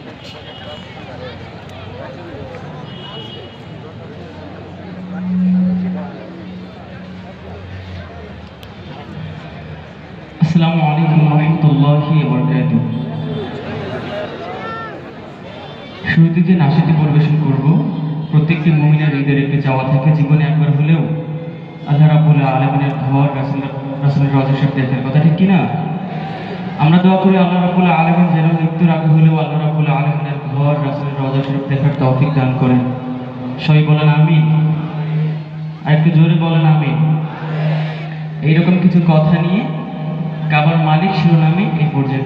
আসসালামু আলাইকুম ওয়া রাহমাতুল্লাহি ওয়া বারাকাতুহু। শুরুতে যে নাশিদটি পরিবেশন করব, প্রত্যেকটি মুমিনের হৃদয়ের একটি চাওয়া থাকে জীবনে একবার হলেও আল্লাহ রাব্বুল আলামিনের ঘর রাসূলের রওজা শরীফ দেখার কথা, ঠিক কিনা? আমরা দোয়া করি আল্লাহ রাব্বুল আলামিন যেন মৃত্যুর আগে হলেও আল্লাহ রাব্বুল আলামিনের ঘর রাসূলের রওজা শরীফ দেখার তৌফিক দান করেন। সবাই বলেন আমিন। আর একটু জোরে বলেন আমিন। এইরকম কিছু কথা নিয়ে কাবার মালিক শিরোনামে এই পর্যায়ে